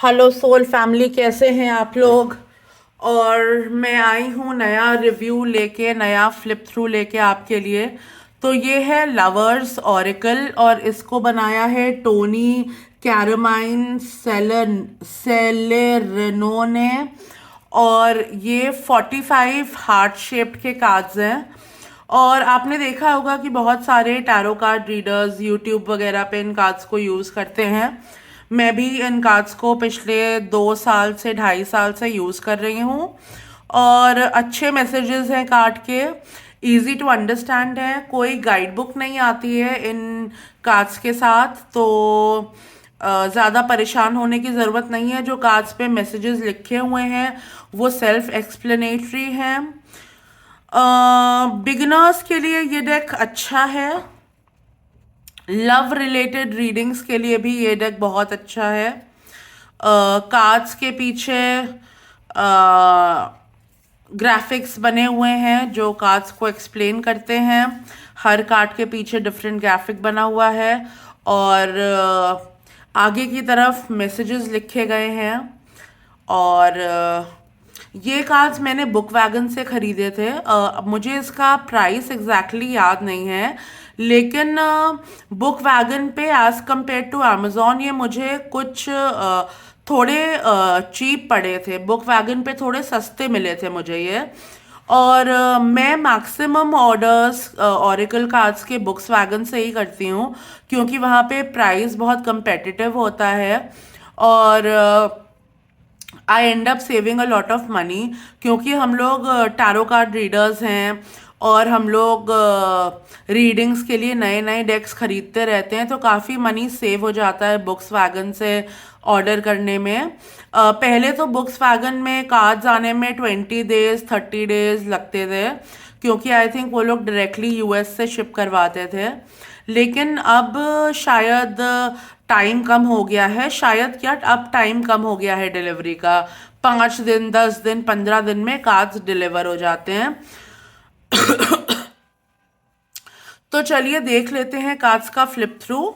Hello soul family, कैसे हैं आप लोग। और मैं आई हूँ नया रिव्यू लेके, नया फ्लिप थ्रू लेके आपके लिए। तो ये है लवर्स ऑरिकल और इसको बनाया है टोनी कैरमाइन सेलेरेनो ने। और ये 45 हार्ट शेप्ड के कार्ड्स हैं। और आपने देखा होगा कि बहुत सारे टैरो कार्ड रीडर्स यूट्यूब वगैरह पे इन कार्ड्स को यूज़ करते हैं। मैं भी इन कार्ड्स को पिछले 2 साल से 2.5 साल से यूज़ कर रही हूँ। और अच्छे मैसेजेस हैं कार्ड के, इजी टू अंडरस्टैंड है। कोई गाइड बुक नहीं आती है इन कार्ड्स के साथ, तो ज़्यादा परेशान होने की ज़रूरत नहीं है। जो कार्ड्स पे मैसेजेस लिखे हुए हैं वो सेल्फ एक्सप्लेनेटरी हैं। बिगिनर्स के लिए ये डेक अच्छा है। लव रिलेटेड रीडिंग्स के लिए भी ये डेक बहुत अच्छा है। कार्ड्स के पीछे ग्राफिक्स बने हुए हैं जो कार्ड्स को एक्सप्लेन करते हैं। हर कार्ड के पीछे डिफरेंट ग्राफिक बना हुआ है। और आगे की तरफ मैसेजेस लिखे गए हैं। और ये कार्ड्स मैंने बुक वैगन से खरीदे थे। मुझे इसका प्राइस एग्जैक्टली याद नहीं है, लेकिन बुक वैगन पे एज कंपेयर टू अमेजोन ये मुझे कुछ थोड़े चीप पड़े थे। बुक वैगन पे थोड़े सस्ते मिले थे मुझे ये। और मैं मैक्सिमम ऑर्डर्स ओरेकल कार्ड्स के बुक्स वैगन से ही करती हूँ, क्योंकि वहाँ पे प्राइस बहुत कंपेटिटिव होता है। और I end up saving a lot of money, क्योंकि हम लोग टैरो कार्ड रीडर्स हैं और हम लोग रीडिंग्स के लिए नए नए डेक्स खरीदते रहते हैं, तो काफ़ी मनी सेव हो जाता है बुक्स वैगन से ऑर्डर करने में। पहले तो बुक्स वैगन में कार्ड्स आने में 20 डेज 30 डेज लगते थे, क्योंकि आई थिंक वो लोग डायरेक्टली यूएस से शिप करवाते थे। लेकिन अब शायद टाइम कम हो गया है, शायद क्या, अब टाइम कम हो गया है डिलीवरी का। 5 दिन 10 दिन 15 दिन में कार्ड्स डिलीवर हो जाते हैं। तो चलिए देख लेते हैं कार्ड्स का flip through.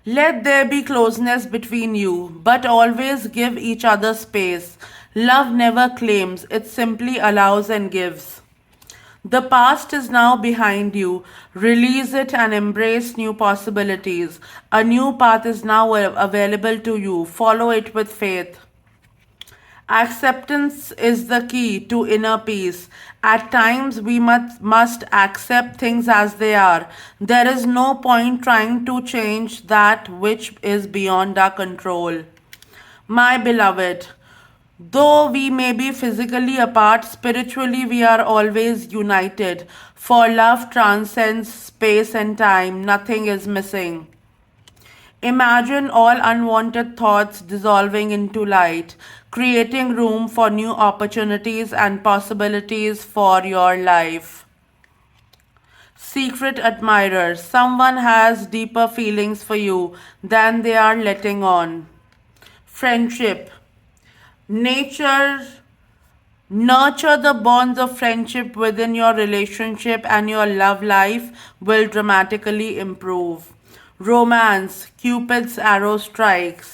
Let there be closeness between you, but always give each other space. Love never claims, it simply allows and gives. The past is now behind you. Release it and embrace new possibilities. A new path is now available to you. Follow it with faith. Acceptance is the key to inner peace. At times, we must accept things as they are. There is no point trying to change that which is beyond our control. My beloved, though we may be physically apart, spiritually we are always united. For love transcends space and time, nothing is missing. Imagine all unwanted thoughts dissolving into light, creating room for new opportunities and possibilities for your life. Secret admirer. Someone has deeper feelings for you than they are letting on. Friendship. Nature. Nurture the bonds of friendship within your relationship, and your love life will dramatically improve. Romance, Cupid's arrow strikes.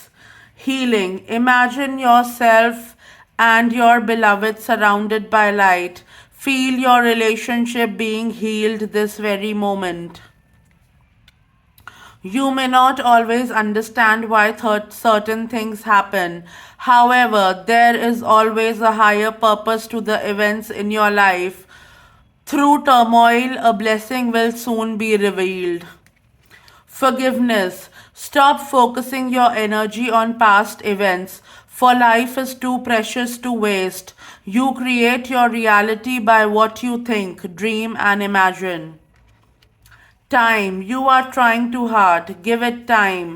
Healing, imagine yourself and your beloved surrounded by light. Feel your relationship being healed this very moment. You may not always understand why certain things happen. However, there is always a higher purpose to the events in your life. Through turmoil, a blessing will soon be revealed. Forgiveness. Stop focusing your energy on past events, for life is too precious to waste. You create your reality by what you think, dream, and imagine. Time. You are trying too hard. Give it time.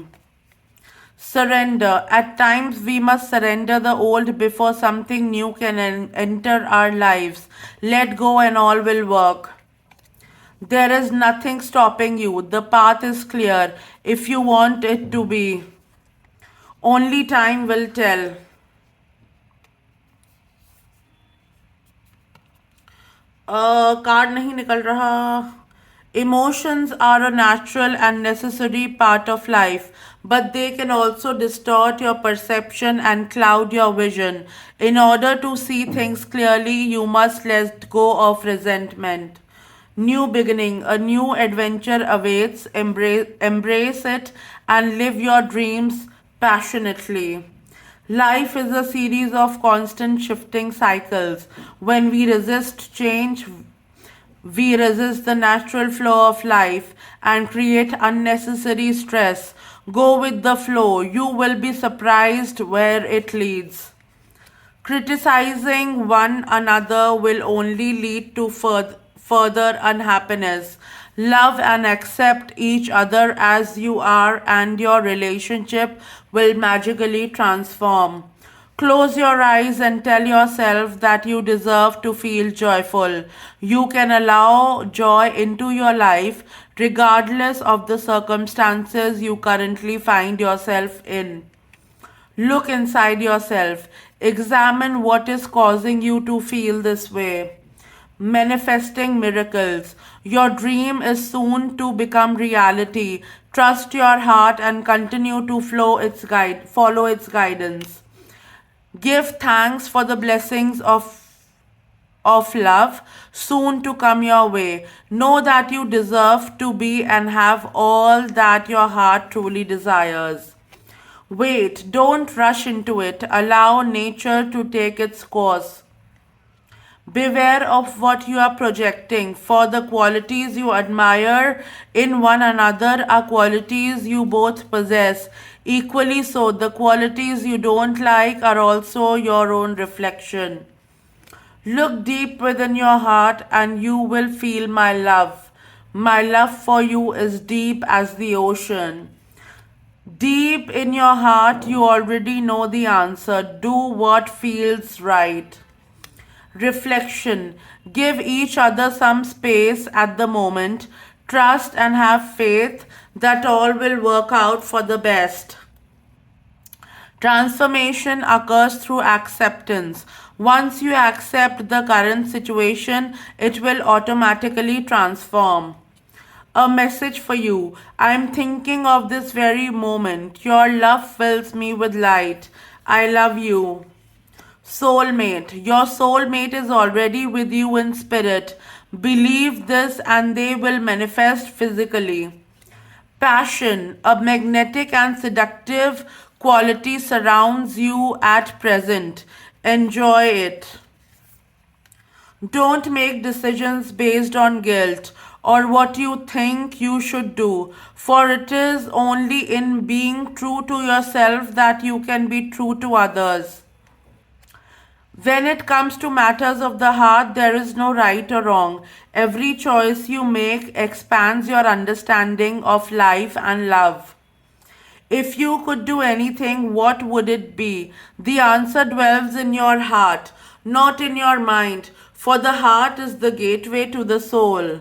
Surrender. At times, we must surrender the old before something new can enter our lives. Let go, and all will work. There is nothing stopping you. The path is clear if you want it to be. Only time will tell. Card नहीं निकल रहा। Emotions are a natural and necessary part of life, but they can also distort your perception and cloud your vision. In order to see things clearly, you must let go of resentment. New beginning, a new adventure awaits. Embrace it and live your dreams passionately. Life is a series of constant shifting cycles. When we resist change, we resist the natural flow of life and create unnecessary stress. Go with the flow. You will be surprised where it leads. Criticizing one another will only lead to further unhappiness. Love and accept each other as you are, and your relationship will magically transform. Close your eyes and tell yourself that you deserve to feel joyful. You can allow joy into your life regardless of the circumstances you currently find yourself in. Look inside yourself. Examine what is causing you to feel this way. Manifesting miracles. Your dream is soon to become reality. Trust your heart and continue to follow its guidance. Give thanks for the blessings of love soon to come your way. Know that you deserve to be and have all that your heart truly desires. Wait, don't rush into it. Allow nature to take its course. Beware of what you are projecting, for the qualities you admire in one another are qualities you both possess. Equally so, the qualities you don't like are also your own reflection. Look deep within your heart and you will feel my love. My love for you is deep as the ocean. Deep in your heart, you already know the answer. Do what feels right. Reflection. Give each other some space at the moment. Trust and have faith that all will work out for the best. Transformation occurs through acceptance. Once you accept the current situation, it will automatically transform. A message for you. I am thinking of this very moment. Your love fills me with light. I love you. Soulmate. Your soulmate is already with you in spirit. Believe this and they will manifest physically. Passion. A magnetic and seductive quality surrounds you at present. Enjoy it. Don't make decisions based on guilt or what you think you should do, for it is only in being true to yourself that you can be true to others. When it comes to matters of the heart, there is no right or wrong. Every choice you make expands your understanding of life and love. If you could do anything, what would it be? The answer dwells in your heart, not in your mind, for the heart is the gateway to the soul.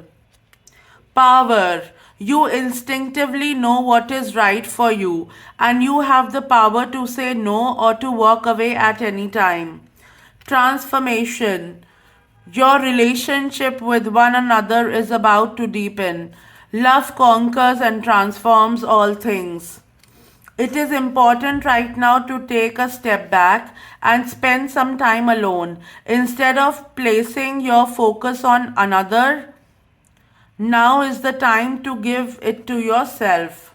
Power. You instinctively know what is right for you, and you have the power to say no or to walk away at any time. Transformation. Your relationship with one another is about to deepen. Love conquers and transforms all things. It is important right now to take a step back and spend some time alone. Instead of placing your focus on another, now is the time to give it to yourself.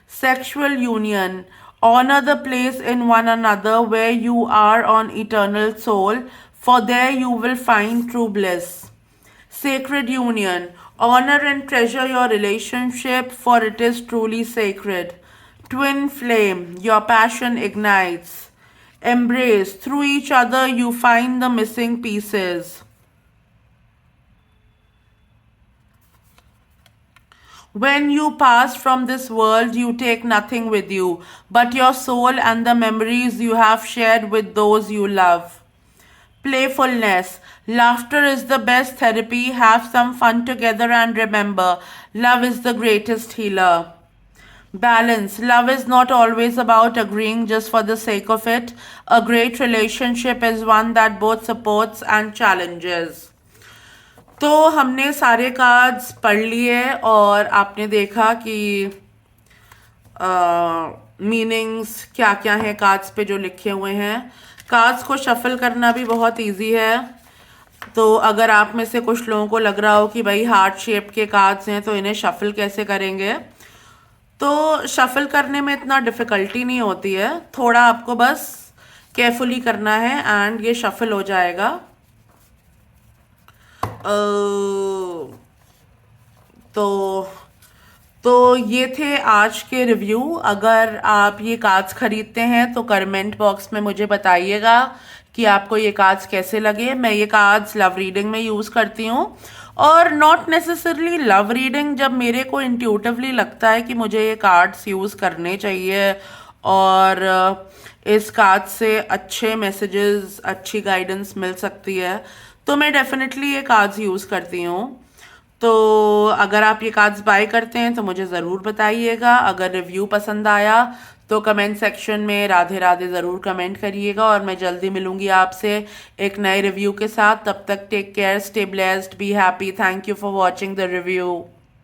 Sexual union. Honor the place in one another where you are on eternal soul, for there you will find true bliss. Sacred union. Honor and treasure your relationship, for it is truly sacred. Twin flame. Your passion ignites. Embrace. Through each other you find the missing pieces. When you pass from this world, you take nothing with you but your soul and the memories you have shared with those you love. Playfulness. Laughter is the best therapy. Have some fun together and remember, love is the greatest healer. Balance. Love is not always about agreeing just for the sake of it. A great relationship is one that both supports and challenges. तो हमने सारे cards पढ़ लिए और आपने देखा कि meanings क्या क्या हैं कार्ड्स पे जो लिखे हुए हैं। कार्ड्स को शफल करना भी बहुत इजी है। तो अगर आप में से कुछ लोगों को लग रहा हो कि भाई हार्ट शेप के कार्ड्स हैं तो इन्हें शफल कैसे करेंगे, तो शफल करने में इतना डिफ़िकल्टी नहीं होती है, थोड़ा आपको बस केयरफुली करना है एंड ये शफल हो जाएगा। तो ये थे आज के रिव्यू। अगर आप ये कार्ड्स खरीदते हैं तो कमेंट बॉक्स में मुझे बताइएगा कि आपको ये कार्ड्स कैसे लगे। मैं ये कार्ड्स लव रीडिंग में यूज़ करती हूँ और नॉट नेसेसरली लव रीडिंग, जब मेरे को इंट्यूटिवली लगता है कि मुझे ये कार्ड्स यूज़ करने चाहिए और इस कार्ड से अच्छे मैसेजेस, अच्छी गाइडेंस मिल सकती है, तो मैं डेफिनेटली ये कार्ड्स यूज़ करती हूँ। तो अगर आप ये कार्ड्स बाय करते हैं तो मुझे ज़रूर बताइएगा। अगर रिव्यू पसंद आया तो कमेंट सेक्शन में राधे राधे ज़रूर कमेंट करिएगा और मैं जल्दी मिलूंगी आपसे एक नए रिव्यू के साथ। तब तक take care, stay blessed, be happy. Thank you for watching the review.